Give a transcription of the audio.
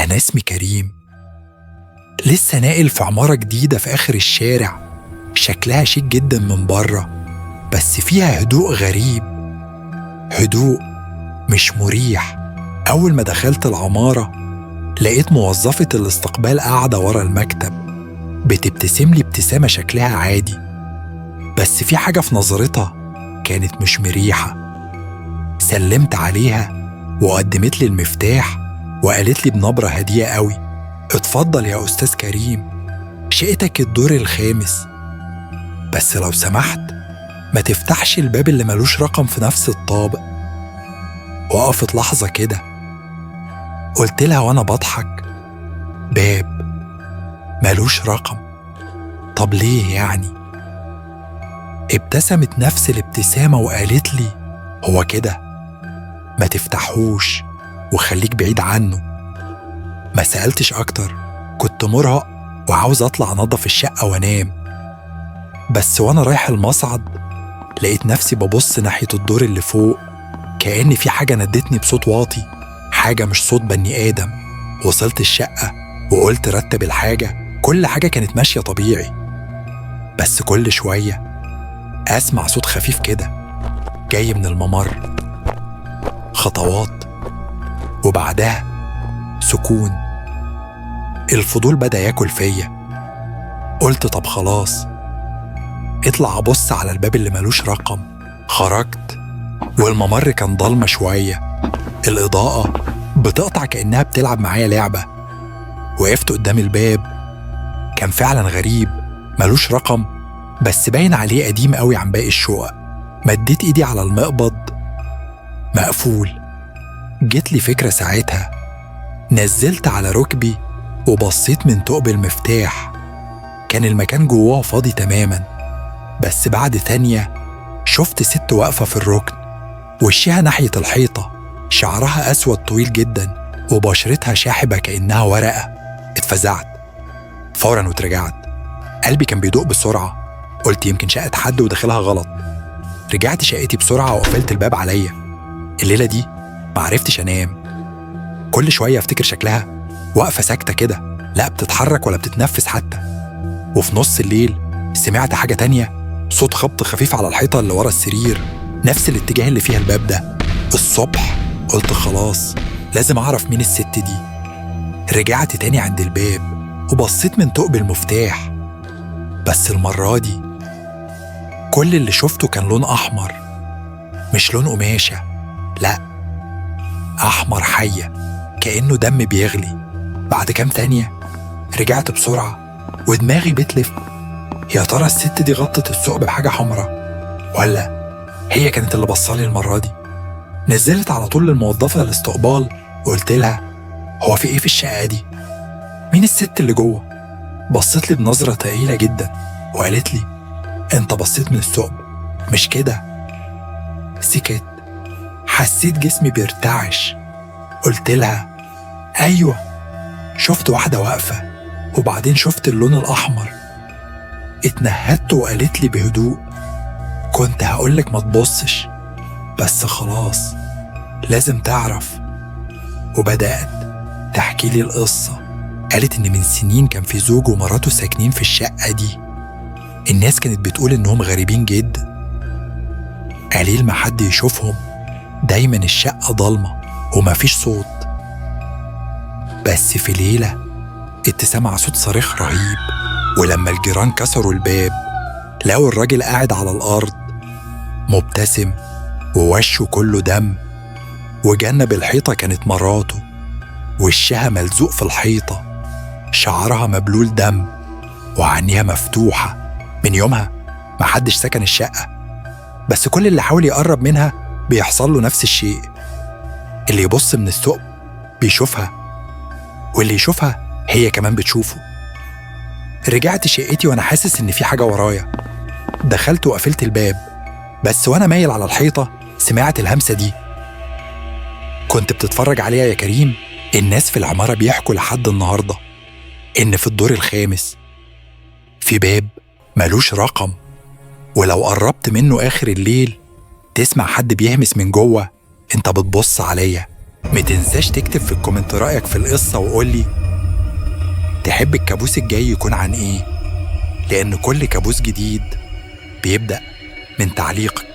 أنا اسمي كريم، لسه ناقل في عمارة جديدة في آخر الشارع، شكلها شيك جدا من بره، بس فيها هدوء غريب، هدوء مش مريح. أول ما دخلت العمارة لقيت موظفة الاستقبال قاعدة ورا المكتب بتبتسم لي ابتسامة شكلها عادي، بس في حاجة في نظرتها كانت مش مريحة. سلمت عليها وقدمت لي المفتاح وقالت لي بنبرة هادية قوي: اتفضل يا أستاذ كريم، شقتك الدور الخامس، بس لو سمحت ما تفتحش الباب اللي ملوش رقم في نفس الطابق. وقفت لحظة كده، قلت لها وأنا بضحك: باب ملوش رقم؟ طب ليه يعني؟ ابتسمت نفس الابتسامة وقالت لي: هو كده، ما تفتحوش وخليك بعيد عنه. ما سألتش أكتر، كنت مرهق وعاوز أطلع أنظف الشقة وأنام، بس وأنا رايح المصعد لقيت نفسي ببص ناحية الدور اللي فوق، كأن في حاجة ندتني بصوت واطي، حاجة مش صوت بني آدم. وصلت الشقة وقلت رتب الحاجة، كل حاجة كانت ماشية طبيعي، بس كل شوية أسمع صوت خفيف كده جاي من الممر، خطوات، وبعدها سكون. الفضول بدأ ياكل فيا، قلت طب خلاص اطلع أبص على الباب اللي ملوش رقم. خرجت والممر كان ضلمة شوية، الإضاءة بتقطع كأنها بتلعب معايا لعبة. وقفت قدام الباب، كان فعلا غريب، ملوش رقم بس باين عليه قديم قوي عن باقي الشقق. مديت ايدي على المقبض، مقفول. جت لي فكرة ساعتها، نزلت على ركبي وبصيت من ثقب المفتاح، كان المكان جواه فاضي تماما. بس بعد ثانية شفت ست واقفة في الركن، وشها ناحية الحيطة، شعرها أسود طويل جدا وبشرتها شاحبة كأنها ورقة. اتفزعت فورا واترجعت، قلبي كان بيدق بسرعة، قلت يمكن شقة حد وداخلها غلط. رجعت شقتي بسرعة وقفلت الباب عليا. الليلة دي معرفتش أنام، كل شوية أفتكر شكلها واقفة ساكتة كده، لا بتتحرك ولا بتتنفس حتى. وفي نص الليل سمعت حاجة تانية، صوت خبط خفيف على الحيطة اللي ورا السرير، نفس الاتجاه اللي فيها الباب ده. الصبح قلت خلاص لازم أعرف مين الست دي. رجعت تاني عند الباب وبصيت من ثقب المفتاح، بس المرة دي كل اللي شفته كان لون أحمر، مش لون قماشة، لا، أحمر حية كأنه دم بيغلي. بعد كام ثانية رجعت بسرعة ودماغي بتلف، يا ترى الست دي غطت الثقب بحاجة حمراء ولا هي كانت اللي بصالي المرة دي؟ نزلت على طول للموظفة الاستقبال وقلت لها: هو في ايه في الشقة دي؟ مين الست اللي جوه؟ بصت لي بنظرة تقيلة جدا وقالت لي: انت بصيت من الثقب مش كده؟ سكت، حسيت جسمي بيرتعش. قلت لها: ايوه، شفت واحدة واقفة وبعدين شفت اللون الأحمر. اتنهدت وقالت لي بهدوء: كنت هقولك ما تبصش بس خلاص لازم تعرف. وبدأت تحكي لي القصة. قالت إن من سنين كان في زوج ومراته ساكنين في الشقة دي، الناس كانت بتقول إنهم غريبين جدا، قليل ما حد يشوفهم، دايما الشقة ضلمة ومفيش صوت. بس في ليلة اتسمع صوت صريخ رهيب، ولما الجيران كسروا الباب لقوا الراجل قاعد على الأرض مبتسم ووشه كله دم، وجنب الحيطة كانت مراته، وشها ملزوق في الحيطة، شعرها مبلول دم وعينيها مفتوحة. من يومها محدش سكن الشقة، بس كل اللي حاول يقرب منها بيحصل له نفس الشيء، اللي يبص من الثقب بيشوفها، واللي يشوفها هي كمان بتشوفه. رجعت شقتي وانا حاسس ان في حاجة ورايا، دخلت وقفلت الباب، بس وانا مايل على الحيطة سمعت الهمسة دي: كنت بتتفرج عليها يا كريم؟ الناس في العمارة بيحكوا لحد النهاردة إن في الدور الخامس في باب ملوش رقم، ولو قربت منه آخر الليل تسمع حد بيهمس من جوه: انت بتبص عليا، ما تنساش تكتب في الكومنت رأيك في القصة وقولي تحب الكابوس الجاي يكون عن إيه؟ لأن كل كابوس جديد بيبدأ من تعليقك.